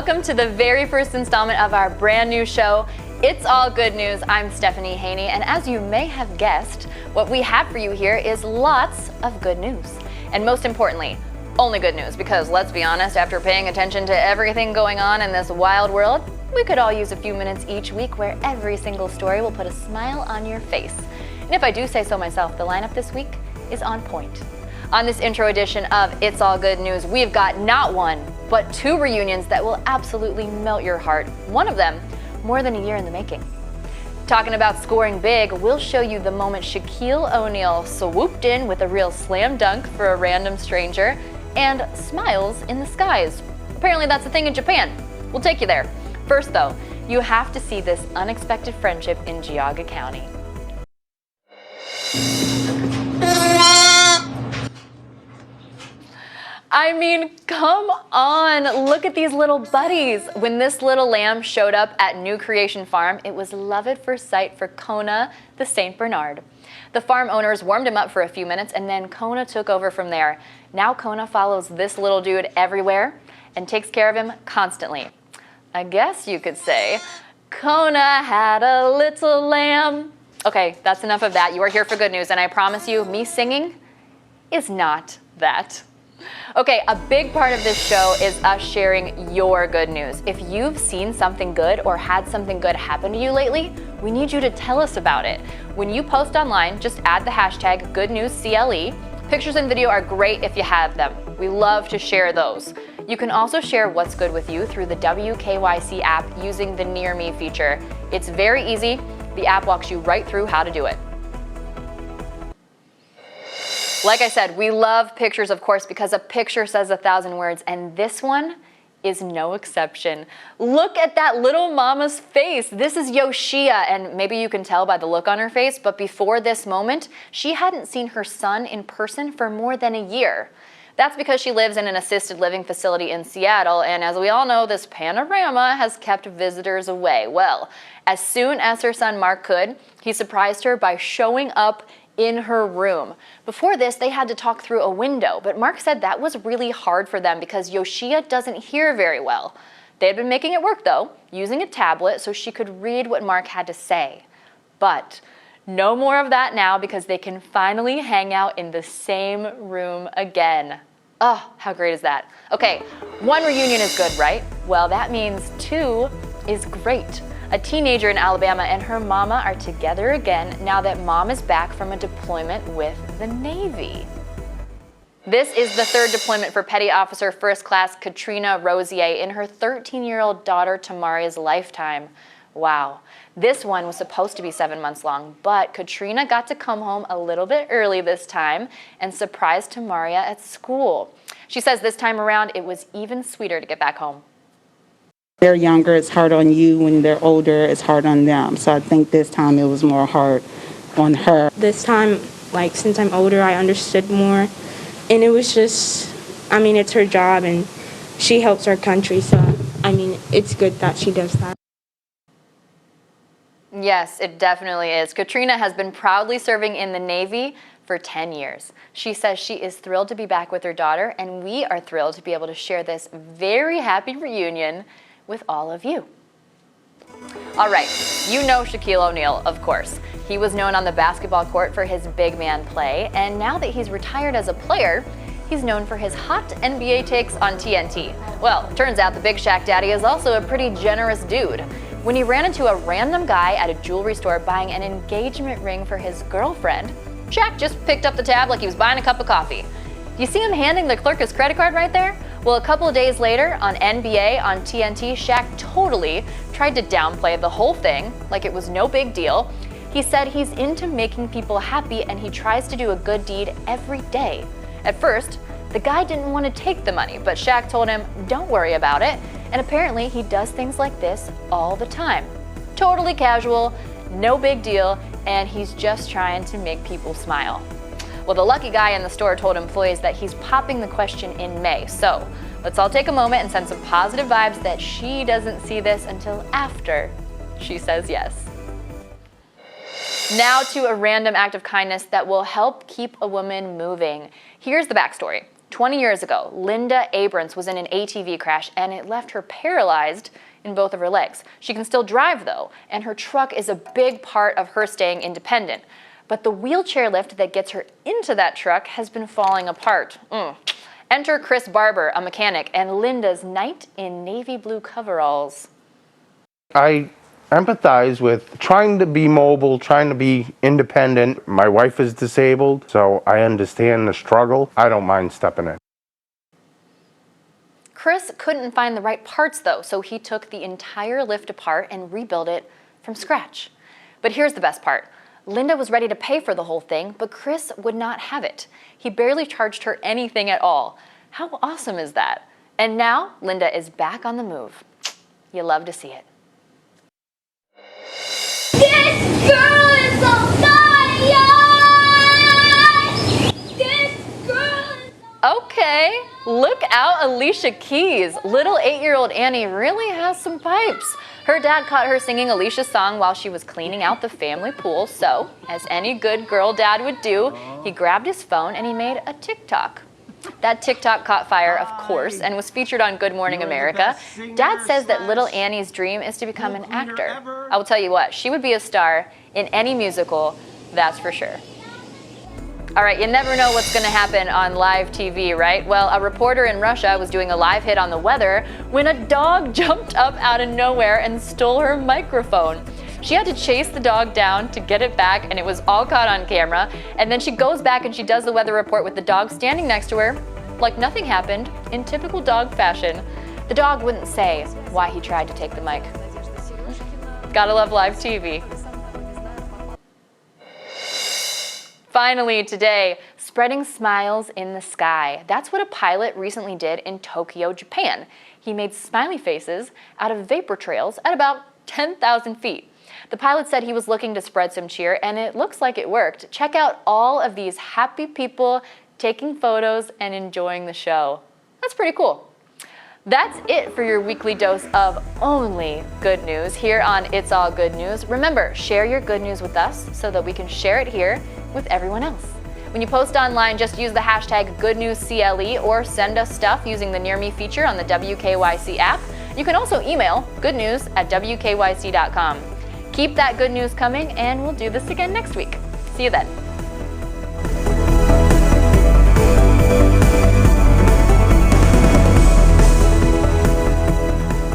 welcome to the very first installment of our brand new show, It's All Good News. I'm Stephanie Haney, and as you may have guessed, what we have for you here is lots of good news. And most importantly, only good news, because let's be honest, after paying attention to everything going on in this wild world, we could all use a few minutes each week where every single story will put a smile on your face. And if I do say so myself, the lineup this week is on point. On this intro edition of It's All Good News, we've got not one, but two reunions that will absolutely melt your heart. One of them, more than a year in the making. Talking about scoring big, we'll show you the moment Shaquille O'Neal swooped in with a real slam dunk for a random stranger, and smiles in the skies. Apparently that's a thing in Japan. We'll take you there. First though, you have to see this unexpected friendship in Geauga County. I mean, come on, look at these little buddies. When this little lamb showed up at New Creation Farm, it was love at first sight for Kona the St. Bernard. The farm owners warmed him up for a few minutes and then Kona took over from there. Now Kona follows this little dude everywhere and takes care of him constantly. I guess you could say, Kona had a little lamb. Okay, that's enough of that. You are here for good news, and I promise you, me singing is not that. Okay, a big part of this show is us sharing your good news. If you've seen something good or had something good happen to you lately, we need you to tell us about it. When you post online, just add the hashtag GoodNewsCLE. Pictures and video are great if you have them. We love to share those. You can also share what's good with you through the WKYC app using the Near Me feature. It's very easy. The app walks you right through how to do it. Like I said, we love pictures, of course, because a picture says 1,000 words, and this one is no exception. Look at that little mama's face. This is Yoshia, and maybe you can tell by the look on her face, but before this moment, she hadn't seen her son in person for more than a year. That's because she lives in an assisted living facility in Seattle, and as we all know, this panorama has kept visitors away. Well, as soon as her son Mark could, he surprised her by showing up in her room. Before this, they had to talk through a window, but Mark said that was really hard for them because Yoshia doesn't hear very well. They had been making it work though, using a tablet so she could read what Mark had to say. But no more of that now because they can finally hang out in the same room again. Oh, how great is that? Okay, one reunion is good, right? Well, that means two is great. A teenager in Alabama and her mama are together again now that mom is back from a deployment with the Navy. This is the third deployment for Petty Officer First Class Katrina Rosier in her 13-year-old daughter Tamaria's lifetime. Wow. This one was supposed to be 7 months long, but Katrina got to come home a little bit early this time and surprise Tamaria at school. She says this time around it was even sweeter to get back home. They're younger, it's hard on you. When they're older, it's hard on them. So I think this time it was more hard on her. This time, since I'm older, I understood more. And it was just, it's her job and she helps our country. So, it's good that she does that. Yes, it definitely is. Katrina has been proudly serving in the Navy for 10 years. She says she is thrilled to be back with her daughter, and we are thrilled to be able to share this very happy reunion with all of you. All right, you know Shaquille O'Neal, of course. He was known on the basketball court for his big man play, and now that he's retired as a player, he's known for his hot NBA takes on TNT. Well, turns out the Big Shaq daddy is also a pretty generous dude. When he ran into a random guy at a jewelry store buying an engagement ring for his girlfriend, Shaq just picked up the tab like he was buying a cup of coffee. You see him handing the clerk his credit card right there? Well, a couple of days later on NBA on TNT, Shaq totally tried to downplay the whole thing like it was no big deal. He said he's into making people happy and he tries to do a good deed every day. At first, the guy didn't want to take the money, but Shaq told him, don't worry about it. And apparently he does things like this all the time. Totally casual, no big deal, and he's just trying to make people smile. Well, the lucky guy in the store told employees that he's popping the question in May. So let's all take a moment and send some positive vibes that she doesn't see this until after she says yes. Now to a random act of kindness that will help keep a woman moving. Here's the backstory. 20 years ago, Linda Abrams was in an ATV crash and it left her paralyzed in both of her legs. She can still drive though, and her truck is a big part of her staying independent. But the wheelchair lift that gets her into that truck has been falling apart. Enter Chris Barber, a mechanic, and Linda's knight in navy blue coveralls. I empathize with trying to be mobile, trying to be independent. My wife is disabled, so I understand the struggle. I don't mind stepping in. Chris couldn't find the right parts though, so he took the entire lift apart and rebuilt it from scratch. But here's the best part. Linda was ready to pay for the whole thing, but Chris would not have it. He barely charged her anything at all. How awesome is that? And now Linda is back on the move. You love to see it. This girl is on fire! This girl is on Okay, look out Alicia Keys. Little 8-year-old Annie really has some pipes. Her dad caught her singing Alicia's song while she was cleaning out the family pool, so, as any good girl dad would do, he grabbed his phone and he made a TikTok. That TikTok caught fire, of course, and was featured on Good Morning America. Dad says that little Annie's dream is to become an actor. I will tell you what, she would be a star in any musical, that's for sure. All right, you never know what's going to happen on live TV, right? Well, a reporter in Russia was doing a live hit on the weather when a dog jumped up out of nowhere and stole her microphone. She had to chase the dog down to get it back, and it was all caught on camera. And then she goes back and she does the weather report with the dog standing next to her, like nothing happened, in typical dog fashion. The dog wouldn't say why he tried to take the mic. Gotta love live TV. Finally today, spreading smiles in the sky. That's what a pilot recently did in Tokyo, Japan. He made smiley faces out of vapor trails at about 10,000 feet. The pilot said he was looking to spread some cheer, and it looks like it worked. Check out all of these happy people taking photos and enjoying the show. That's pretty cool. That's it for your weekly dose of only good news here on It's All Good News. Remember, share your good news with us so that we can share it here with everyone else. When you post online, just use the hashtag GoodNewsCLE or send us stuff using the Near Me feature on the WKYC app. You can also email goodnews@wkyc.com. Keep that good news coming, and we'll do this again next week. See you then.